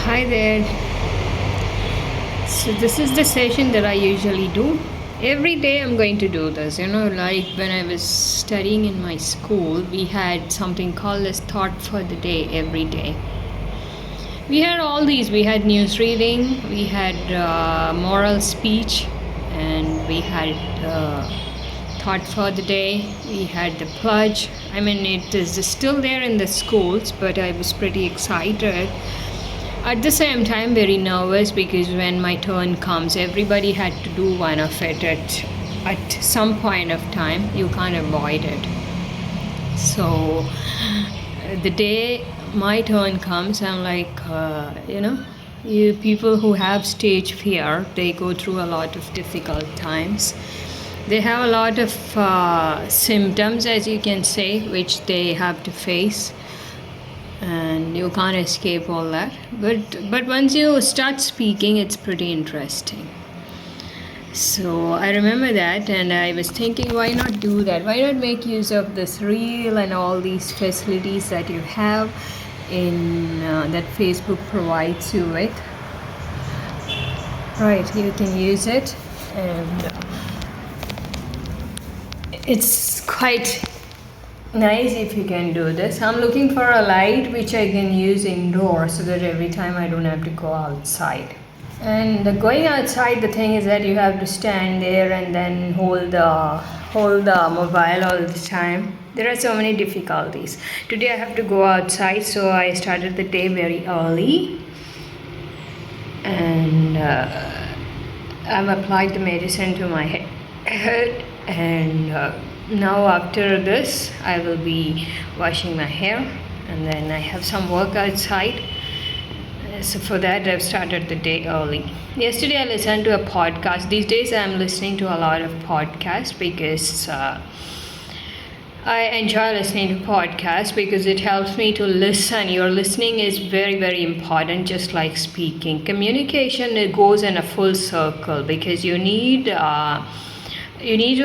Hi there. So, this is the session that I usually do. Every day I'm going to do this. Like when I was studying in my school, we had something called as Thought for the Day every day. We had all these. We had news reading, we had moral speech, and we had Thought for the Day. We had the pledge. I mean, it is still there in the schools, but I was pretty excited. At the same time, very nervous because when my turn comes, everybody had to do one of it at some point of time. You can't avoid it. So the day my turn comes, I'm like, you people who have stage fear, they go through a lot of difficult times. They have a lot of symptoms, as you can say, which they have to face, and you can't escape all that. But once you start speaking, it's pretty interesting. So I remember that, and I was thinking, why not do that? Why not make use of this reel and all these facilities that you have in that Facebook provides you with? Right, you can use it, and it's quite nice if you can do this. I'm looking for a light which I can use indoors so that every time I don't have to go outside. And going outside, the thing is that you have to stand there and then hold the mobile all the time. There are so many difficulties. Today I have to go outside, so I started the day very early, and I've applied the medicine to my head, and now after this I will be washing my hair, and then I have some work outside. So for that I've started the day early. Yesterday I listened to a podcast. These days I'm listening to a lot of podcasts because I enjoy listening to podcasts because it helps me to listen. Your listening is very, very important, just like speaking. Communication, it goes in a full circle because you need to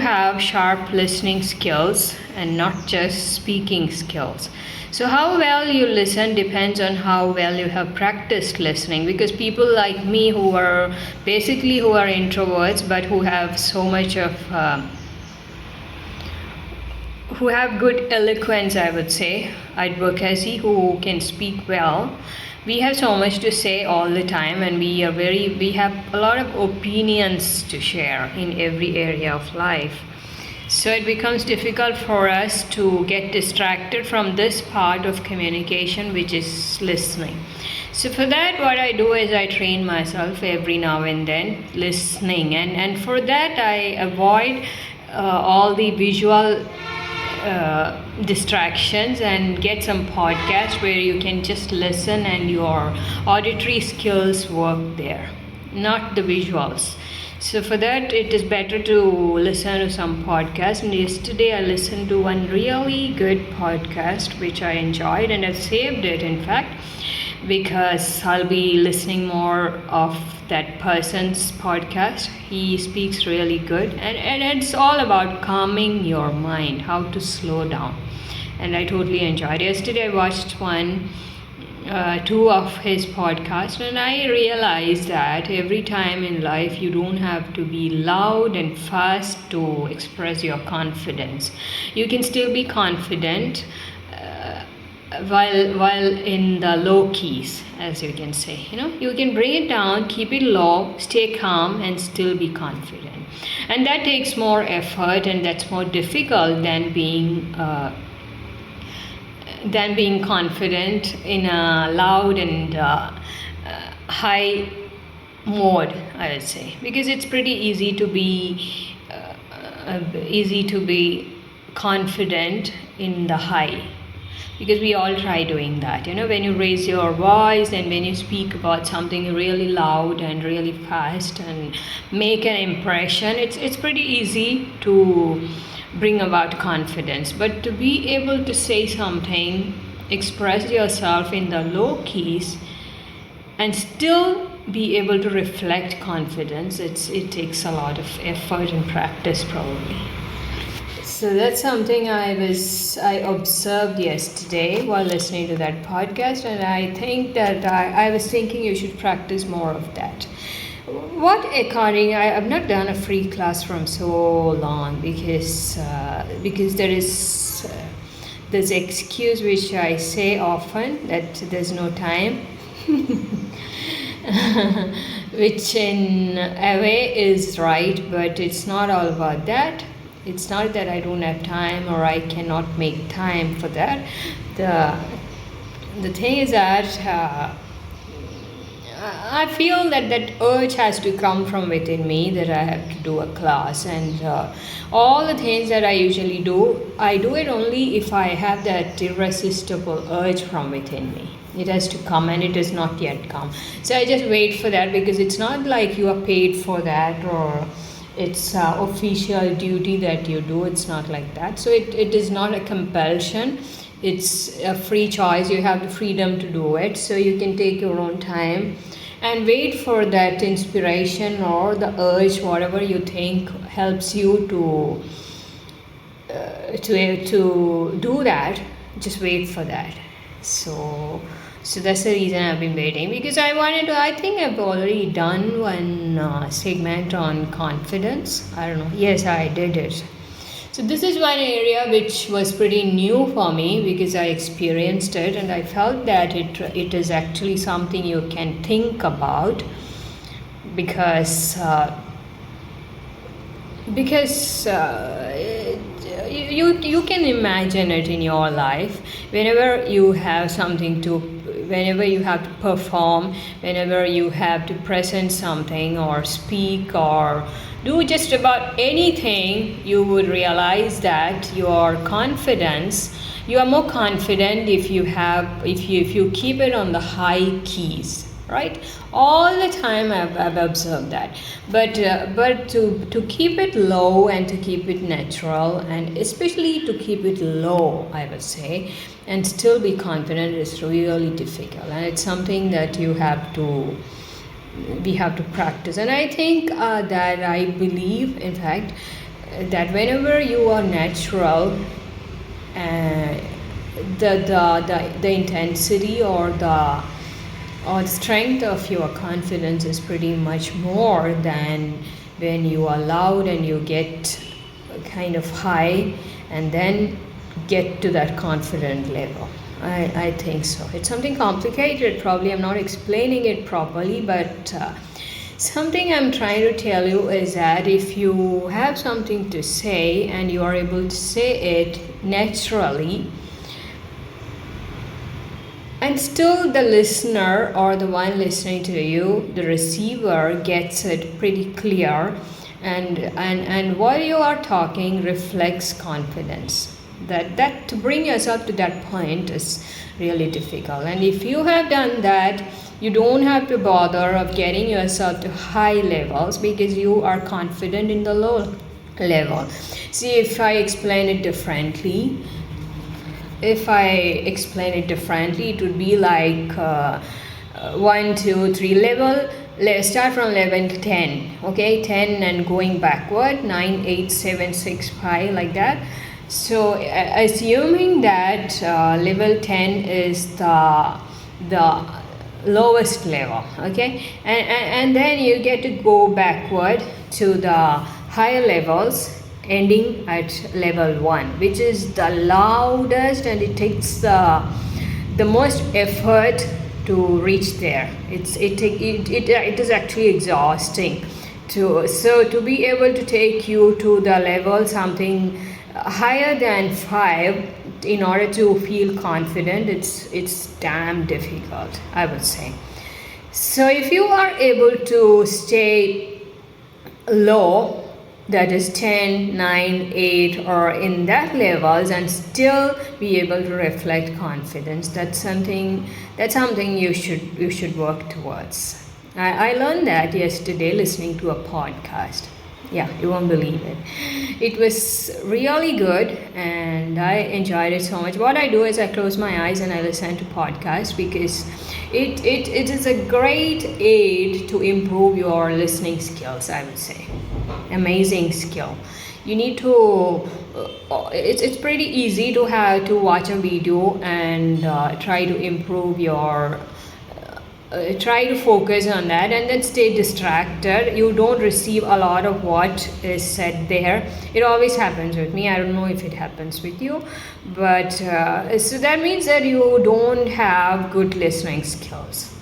have sharp listening skills and not just speaking skills. So how well you listen depends on how well you have practiced listening, because people like me who are introverts but who have so much of who have good eloquence, I would say, advocacy, who can speak well. We have so much to say all the time, and we have a lot of opinions to share in every area of life. So it becomes difficult for us to get distracted from this part of communication, which is listening. So for that, what I do is I train myself every now and then listening, and for that I avoid all the visual distractions and get some podcasts where you can just listen and your auditory skills work there, not the visuals. So for that, it is better to listen to some podcasts. And yesterday I listened to one really good podcast which I enjoyed, and I've saved it, in fact, because I'll be listening more of that person's podcast. He speaks really good, and it's all about calming your mind, how to slow down, and I totally enjoyed it. Yesterday I watched two of his podcasts, and I realized that every time in life you don't have to be loud and fast to express your confidence. You can still be confident while in the low keys, as you can say. You can bring it down, keep it low, stay calm, and still be confident. And that takes more effort, and that's more difficult than being confident in a loud and high mode, I would say, because it's pretty easy to be confident in the high, because we all try doing that. When you raise your voice and when you speak about something really loud and really fast and make an impression, it's pretty easy to bring about confidence. But to be able to say something, express yourself in the low keys, and still be able to reflect confidence, it takes a lot of effort and practice, probably. So that's something I observed yesterday while listening to that podcast, and I think that I was thinking you should practice more of that. What according I've not done a free class from so long because there is this excuse which I say often that there's no time, which in a way is right, but it's not all about that. It's not that I don't have time or I cannot make time for that. The the thing is that I feel that that urge has to come from within me that I have to do a class, and all the things that I usually do, I do it only if I have that irresistible urge from within me. It has to come, and it has not yet come. So I just wait for that because it's not like you are paid for that or it's official duty that you do. It's not like that. So it is not a compulsion. It's a free choice. You have the freedom to do it, so you can take your own time and wait for that inspiration or the urge, whatever you think helps you to do that. Just wait for that. So that's the reason I've been waiting, because I think I've already done one segment on confidence. I don't know. Yes, I did it. So this is one area which was pretty new for me because I experienced it, and I felt that it is actually something you can think about, because you can imagine it in your life whenever you have something to, whenever you have to perform, whenever you have to present something or speak or do just about anything. You would realize that your confidence, you are more confident if you keep it on the high keys, right? All the time I've observed that, but to keep it low and to keep it natural, and especially to keep it low, I would say, and still be confident is really difficult, and it's something that we have to practice. And I think that I believe, in fact, that whenever you are natural, uh, the intensity or the strength of your confidence is pretty much more than when you are loud and you get kind of high and then get to that confident level. I think so. It's something complicated. Probably I'm not explaining it properly, but something I'm trying to tell you is that if you have something to say and you are able to say it naturally, and still the listener or the one listening to you, the receiver, gets it pretty clear, and what you are talking reflects confidence. That to bring yourself to that point is really difficult. And if you have done that, you don't have to bother of getting yourself to high levels because you are confident in the low level. See, if I explain it differently, it would be like 1, 2, 3 level. Let's start from level 10. Okay, 10 and going backward, 9, 8, 7, 6, 5, like that. So assuming that level 10 is the lowest level, okay, and then you get to go backward to the higher levels, ending at level 1, which is the loudest, and it takes the most effort to reach there. It is actually exhausting to be able to take you to the level something higher than 5 in order to feel confident. It's damn difficult, I would say. So if you are able to stay low, that is 10, 9, 8, or in that levels, and still be able to reflect confidence, that's something you should work towards. I learned that yesterday listening to a podcast. Yeah, you won't believe it. It was really good and I enjoyed it so much. What I do is I close my eyes and I listen to podcasts because it is a great aid to improve your listening skills, I would say. Amazing skill. You need to it's pretty easy to have to watch a video and try to improve your try to focus on that and then stay distracted. You don't receive a lot of what is said there. It always happens with me. I don't know if it happens with you, but so that means that you don't have good listening skills.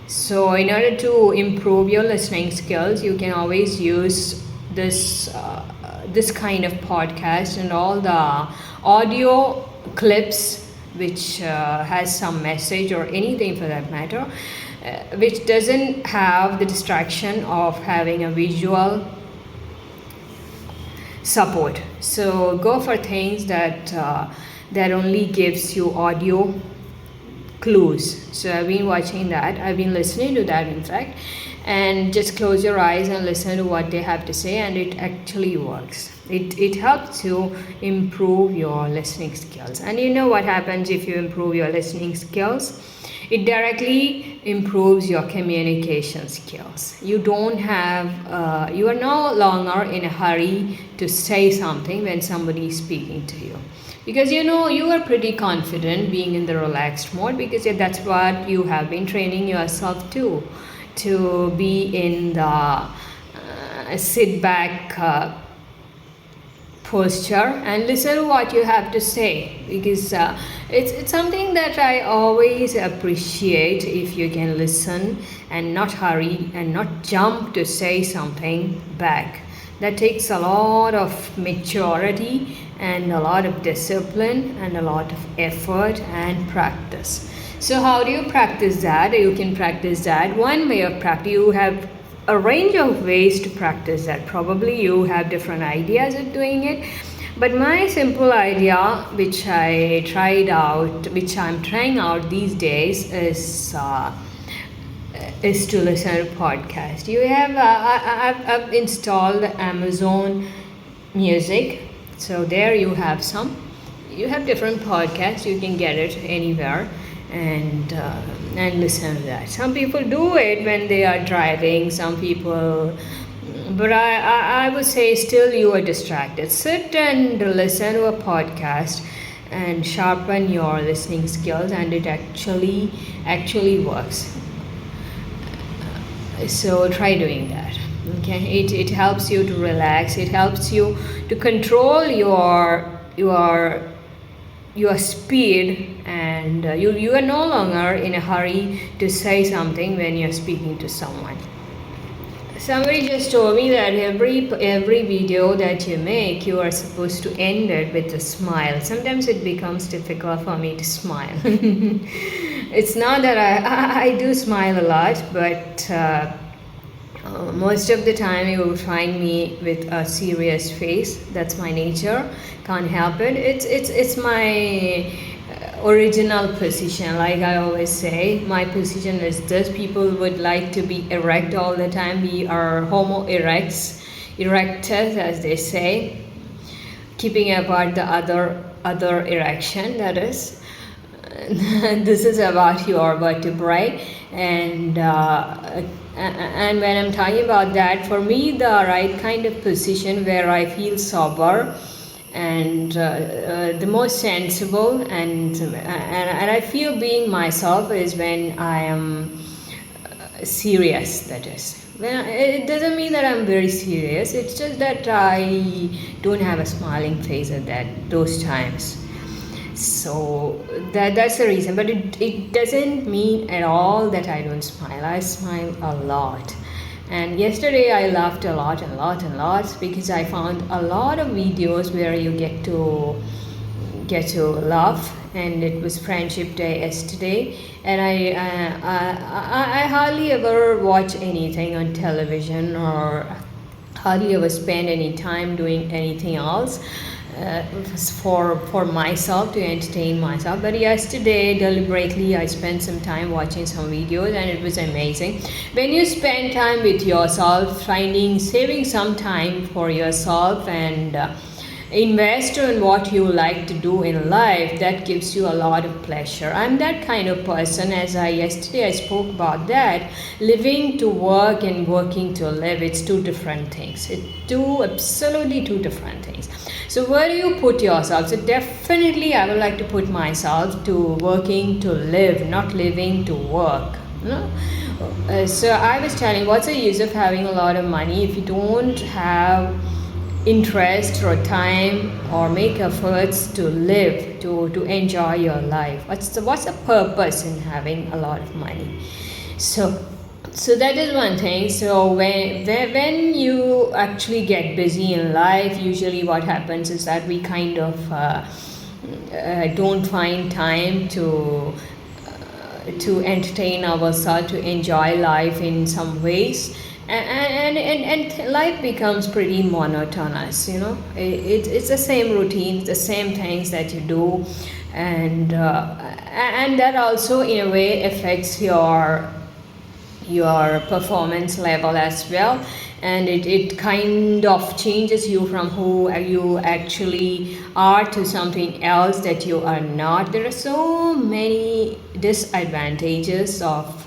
So in order to improve your listening skills, you can always use this kind of podcast and all the audio clips which has some message or anything for that matter, which doesn't have the distraction of having a visual support. So go for things that only gives you audio clues. So I've been watching that, I've been listening to that in fact, and just close your eyes and listen to what they have to say, and it actually works. It helps you improve your listening skills. And you know what happens if you improve your listening skills? It directly improves your communication skills. You don't have you are no longer in a hurry to say something when somebody is speaking to you, because you know you are pretty confident being in the relaxed mode, because that's what you have been training yourself to be in the sit back posture and listen to what you have to say, because it's something that I always appreciate. If you can listen and not hurry and not jump to say something back, that takes a lot of maturity and a lot of discipline and a lot of effort and practice. So how do you practice that? You can practice that. One way of practice, you have a range of ways to practice that. Probably you have different ideas of doing it, but my simple idea, which I'm trying out these days, is to listen to podcast. You have I've installed Amazon Music, so there you have different podcasts. You can get it anywhere and listen to that. Some people do it when they are driving, some people, but I would say still you are distracted. Sit and listen to a podcast and sharpen your listening skills, and it actually works. So try doing that. Okay, it helps you to relax. It helps you to control your speed, and you are no longer in a hurry to say something when you're speaking to someone. Somebody just told me that every video that you make, you are supposed to end it with a smile. Sometimes it becomes difficult for me to smile. It's not that I do smile a lot, but most of the time you will find me with a serious face. That's my nature. Can't help it. It's my original position. Like I always say, my position is this. People would like to be erect all the time. We are Homo erectus, as they say, keeping apart the other erection. That is, this is about your vertebrae, and when I'm talking about that, for me, the right kind of position where I feel sober and the most sensible and I feel being myself is when I am serious. That is, it doesn't mean that I'm very serious. It's just that I don't have a smiling face at those times. So that's the reason. But it doesn't mean at all that I don't smile. I smile a lot. And yesterday I laughed a lot, because I found a lot of videos where you get to laugh, and it was Friendship Day yesterday, and I hardly ever watch anything on television or hardly ever spend any time doing anything else for myself, to entertain myself. But yesterday deliberately I spent some time watching some videos, and it was amazing. When you spend time with yourself, saving some time for yourself, and invest in what you like to do in life, that gives you a lot of pleasure. I'm that kind of person. As I yesterday I spoke about that, living to work and working to live, it's two different things. It's two absolutely two different things. So where do you put yourself? So definitely I would like to put myself to working to live, not living to work, you know? So I was telling, what's the use of having a lot of money if you don't have interest or time or make efforts to live, to enjoy your life? What's the purpose in having a lot of money? So that is one thing. So when you actually get busy in life, usually what happens is that we kind of don't find time to entertain ourselves, to enjoy life in some ways, and life becomes pretty monotonous, you know. It's the same routines, the same things that you do, and that also in a way affects your performance level as well, and it kind of changes you from who you actually are to something else that you are not. There are so many disadvantages of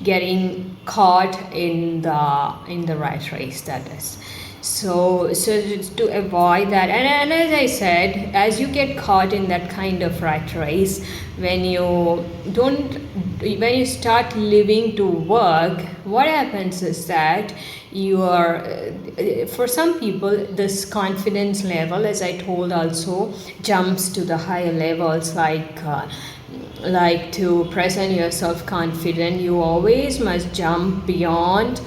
getting caught in the rat race, that is. So to avoid that, and as I said, as you get caught in that kind of rat race, when you start living to work, what happens is that you are for some people this confidence level, as I told, also jumps to the higher levels, like to present yourself confident, you always must jump beyond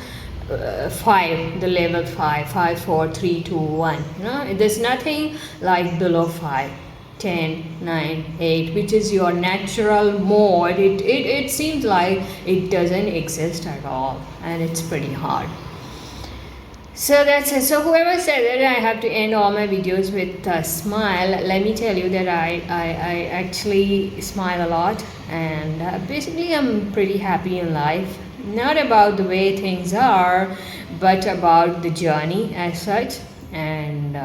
5, the level 5, 4, 3, 2, 1. You know, there's nothing like below 5, 10, 9, 8, which is your natural mode. It seems like it doesn't exist at all, and it's pretty hard. So that's it. So whoever said that I have to end all my videos with a smile, let me tell you that I actually smile a lot, and basically I'm pretty happy in life. Not about the way things are, but about the journey as such. And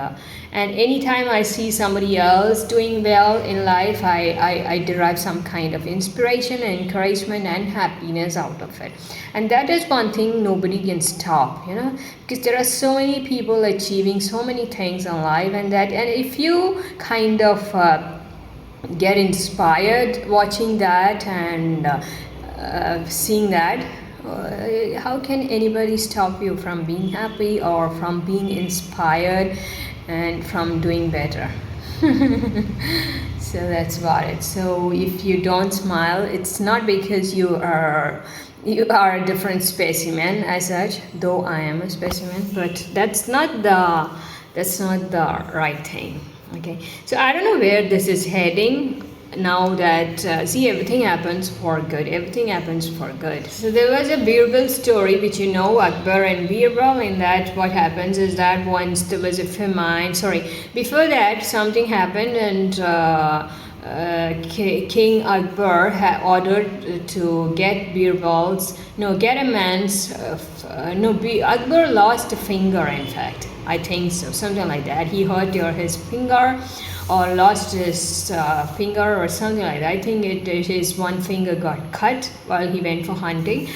anytime I see somebody else doing well in life, I derive some kind of inspiration, encouragement, and happiness out of it. And that is one thing nobody can stop, you know, because there are so many people achieving so many things in life, and if you kind of get inspired watching that and seeing that, how can anybody stop you from being happy or from being inspired and from doing better? So that's about it. So if you don't smile, it's not because you are a different specimen as such, though I am a specimen, but that's not the right thing. Okay, so I don't know where this is heading now that see, everything happens for good. So there was a Birbal story, which you know, Akbar and Birbal. In that, what happens is that once there was a famine, before that something happened, and King Akbar had ordered to get Akbar lost a finger, in fact, I think so, something like that. He hurt his finger or lost his finger or something like that. I think his one finger got cut while he went for hunting.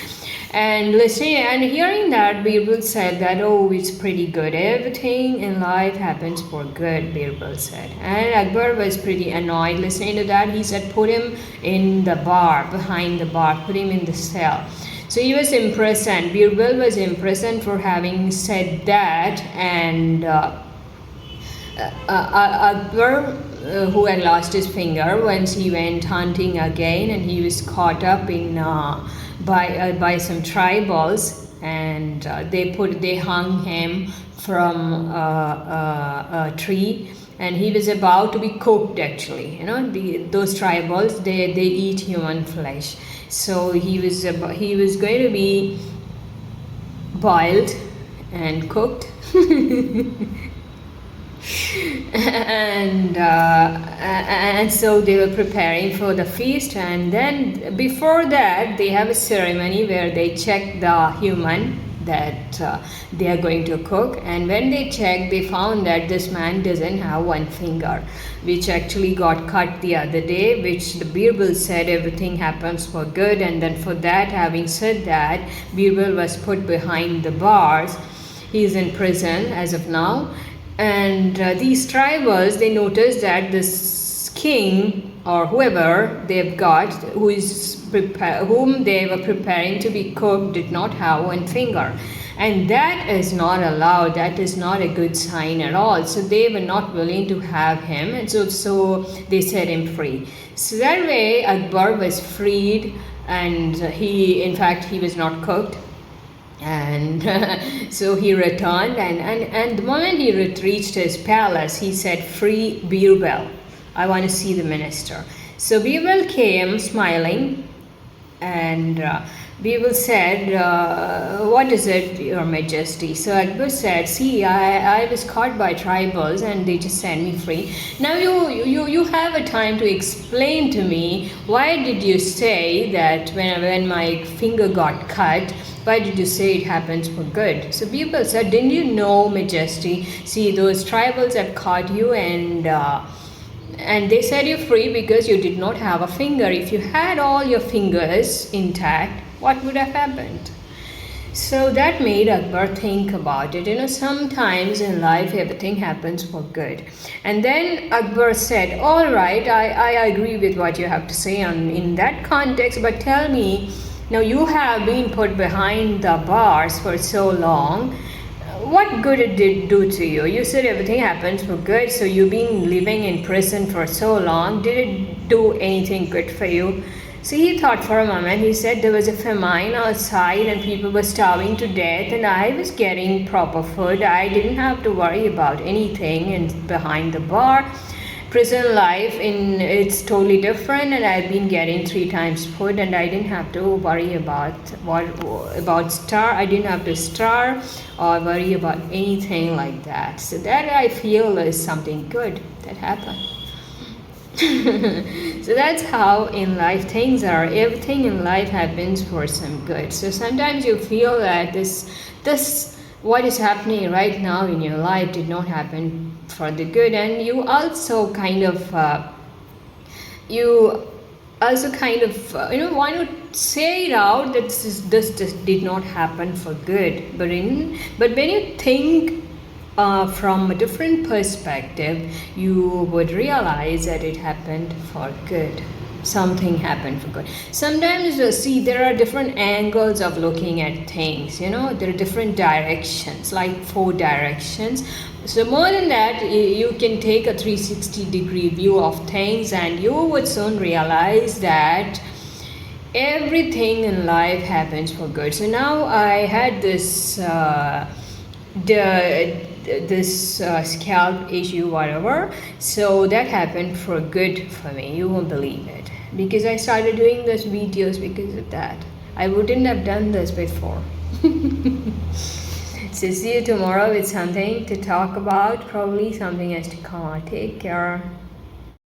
And listening and hearing that, Birbal said that, oh, it's pretty good. Everything in life happens for good, Birbal said. And Akbar was pretty annoyed listening to that. He said, put him in the bar, behind the bar, put him in the cell. So he was imprisoned. Birbal was imprisoned for having said that, and Akbar, who had lost his finger, once he went hunting again, and he was caught up in by some tribals, and they hung him from a tree, and he was about to be cooked. Actually, you know, those tribals, they eat human flesh, so he was going to be boiled and cooked. And so they were preparing for the feast, and then before that they have a ceremony where they check the human that they are going to cook. And when they checked, they found that this man doesn't have one finger, which actually got cut the other day, which the Birbal said everything happens for good. And then for that, having said that, Birbal was put behind the bars. He is in prison as of now. And these tribals, they noticed that this king or whoever they've got, whom they were preparing to be cooked, did not have one finger. And that is not allowed. That is not a good sign at all. So they were not willing to have him, and so they set him free. So that way Akbar was freed, and in fact he was not cooked. And so he returned, and the moment he reached his palace, he said, "Free Birbal. I want to see the minister." So Birbal came smiling, and Birbal said, "What is it, Your Majesty?" So Akbar said, "See, I was caught by tribals and they just sent me free. Now you have a time to explain to me, why did you say that when my finger got cut, why did you say it happens for good?" So Birbal said, "Didn't you know, Majesty? See, those tribals have caught you and they set you free because you did not have a finger. If you had all your fingers intact, what would have happened?" So that made Akbar think about it. Sometimes in life everything happens for good. And then Akbar said, "All right, I agree with what you have to say in that context, but tell me, now you have been put behind the bars for so long. What good it did do to you? You said everything happens for good, so you've been living in prison for so long. Did it do anything good for you?" So he thought for a moment. He said, "There was a famine outside and people were starving to death, and I was getting proper food. I didn't have to worry about anything and behind the bar. Prison life, it's totally different, and I've been getting 3 times food, and I didn't have to worry about I didn't have to starve or worry about anything like that. So that, I feel, is something good that happened." So that's how in life things are. Everything in life happens for some good. So sometimes you feel that this what is happening right now in your life did not happen for the good, and you also kind of want to say it out that this did not happen for good. But when you think from a different perspective, you would realize that it happened for good. Something happened for good. Sometimes, see, there are different angles of looking at things. There are different directions, like 4 directions. So more than that, you can take a 360-degree view of things, and you would soon realize that everything in life happens for good. So now I had this scalp issue, whatever. So that happened for good for me. You won't believe it, because I started doing these videos because of that. I wouldn't have done this before. So see you tomorrow with something to talk about. Probably something has to come out. Take care.